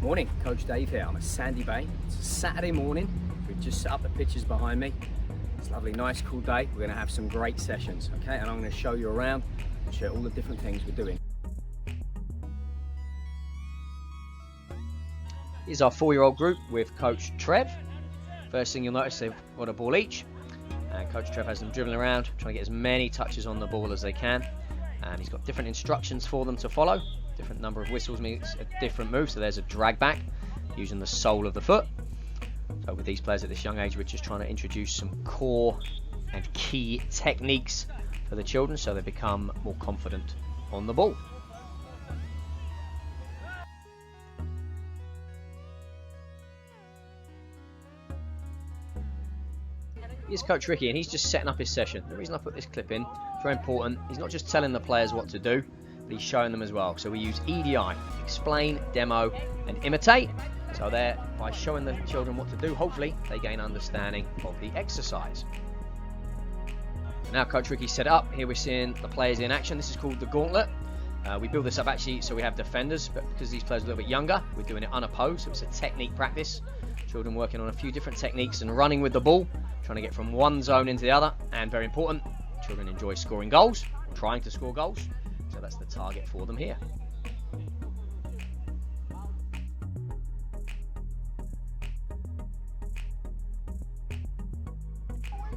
Morning, Coach Dave here. I'm at Sandy Bay. It's a Saturday morning. We've just set up the pitches behind me. It's a lovely, nice, cool day. We're going to have some great sessions, okay? And I'm going to show you around and show all the different things we're doing. Here's our 4-year-old group with Coach Trev. First thing you'll notice, they've got a ball each. And Coach Trev has them dribbling around, trying to get as many touches on the ball as they can. And he's got different instructions for them to follow. Different number of whistles means a different move. So there's a drag back using the sole of the foot. So with these players at this young age, we're just trying to introduce some core and key techniques for the children so they become more confident on the ball. Here's Coach Ricky, and he's just setting up his session. The reason I put this clip in, it's very important. He's not just telling the players what to do, but he's showing them as well. So we use EDI, explain, demo, and imitate. So there, by showing the children what to do, hopefully they gain understanding of the exercise. Now Coach Ricky set it up. Here we're seeing the players in action. This is called the gauntlet. We build this up actually so we have defenders, but because these players are a little bit younger, we're doing it unopposed, so it's a technique practice. Children working on a few different techniques and running with the ball, trying to get from one zone into the other, and very important, children enjoy scoring goals, trying to score goals, so that's the target for them here.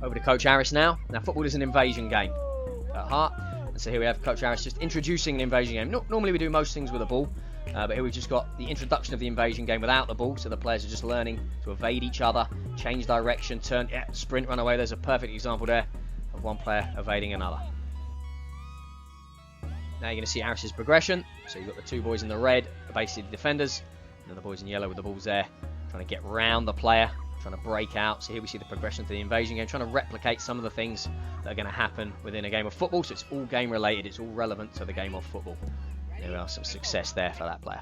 Over to Coach Harris now. Now football is an invasion game at heart, and so here we have Coach Harris just introducing an invasion game. Normally we do most things with a ball, but here we've just got the introduction of the invasion game without the ball, so the players are just learning to evade each other, change direction, turn, sprint, run away. There's a perfect example there of one player evading another. Now you're going to see Harris's progression. So you've got the two boys in the red, are basically the defenders, and the boys in yellow with the balls there, trying to get round the player, trying to break out. So here we see the progression to the invasion game, trying to replicate some of the things that are going to happen within a game of football. So it's all game related, it's all relevant to the game of football. There are some success there for that player.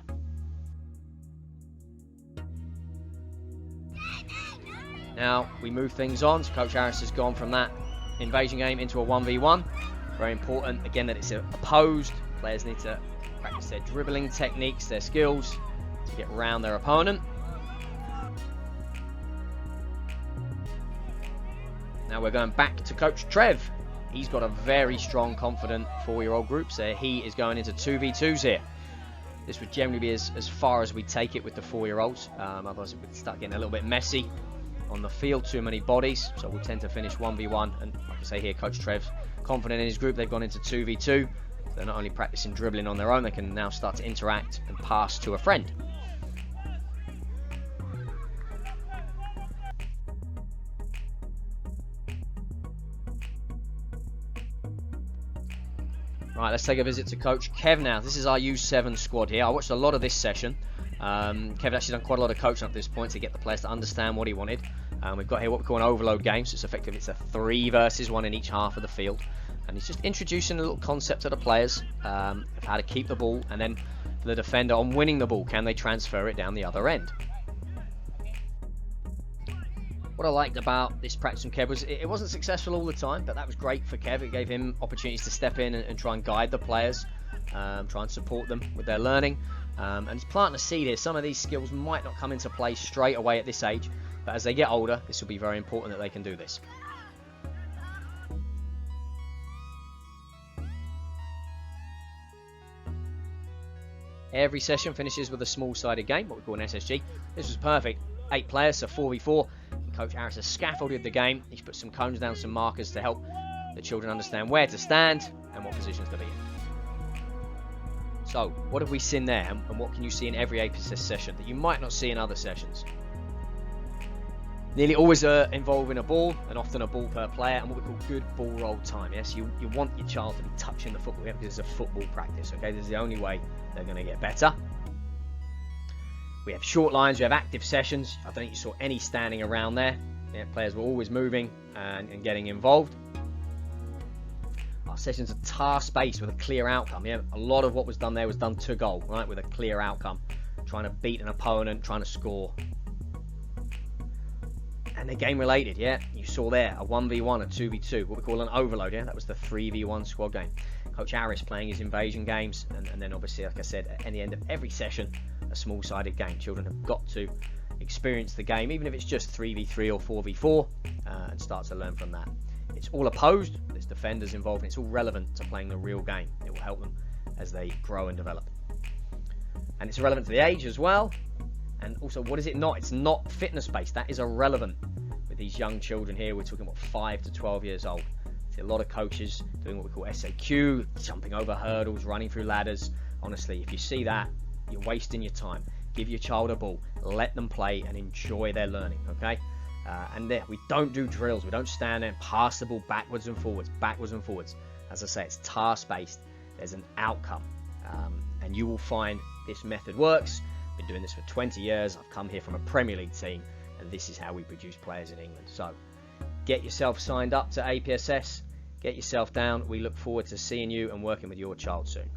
Now we move things on. So Coach Harris has gone from that invasion game into a 1v1. Very important again that it's opposed. Players need to practice their dribbling techniques, their skills to get round their opponent. Now we're going back to Coach Trev. He's got a very strong, confident 4-year-old group, so he is going into 2v2s here. This would generally be as far as we take it with the 4-year-olds. Otherwise it would start getting a little bit messy on the field, too many bodies, so we'll tend to finish 1v1. And like I say here, Coach Trev's confident in his group. They've gone into 2v2. They're not only practicing dribbling on their own, they can now start to interact and pass to a friend. Right, let's take a visit to Coach Kev now. This is our U7 squad here. I watched a lot of this session. Kev actually done quite a lot of coaching up to this point to get the players to understand what he wanted. We've got here what we call an overload game, so it's effectively it's a 3 versus 1 in each half of the field. And he's just introducing a little concept to the players of how to keep the ball, and then for the defender on winning the ball, can they transfer it down the other end? What I liked about this practice from Kev was it wasn't successful all the time, but that was great for Kev. It gave him opportunities to step in and try and guide the players, try and support them with their learning. And he's planting a seed here. Some of these skills might not come into play straight away at this age, but as they get older, this will be very important that they can do this. Every session finishes with a small-sided game, what we call an SSG. This was perfect. 8 players, so 4v4. Coach Harris has scaffolded the game. He's put some cones down, some markers to help the children understand where to stand and what positions to be in. So, what have we seen there, and what can you see in every APSS session that you might not see in other sessions? Nearly always involving a ball, and often a ball per player, and what we call good ball roll time. Yes, you want your child to be touching the football because it's a football practice. Okay, this is the only way they're going to get better. We have short lines, we have active sessions. I don't think you saw any standing around there. Yeah, players were always moving and getting involved. Our sessions are task-based with a clear outcome. Yeah, a lot of what was done there was done to goal, right, with a clear outcome. Trying to beat an opponent, trying to score. And they're game related, yeah. You saw there a 1v1, a 2v2, what we call an overload, yeah. That was the 3v1 squad game. Coach Harris playing his invasion games, and then obviously, like I said, at the end of every session, a small-sided game. Children have got to experience the game, even if it's just 3v3 or 4v4, and start to learn from that. It's all opposed, there's defenders involved, and it's all relevant to playing the real game. It will help them as they grow and develop. And it's relevant to the age as well. And also, what is it not? It's not fitness-based. That is irrelevant with these young children here. We're talking about 5 to 12 years old. See a lot of coaches doing what we call SAQ, jumping over hurdles, running through ladders. Honestly, if you see that, you're wasting your time. Give your child a ball, let them play and enjoy their learning, okay? And there, we don't do drills. We don't stand there and pass the ball backwards and forwards, backwards and forwards. As I say, it's task-based. There's an outcome. And you will find this method works. I've been doing this for 20 years. I've come here from a Premier League team, and this is how we produce players in England. So get yourself signed up to APSS. Get yourself down. We look forward to seeing you and working with your child soon.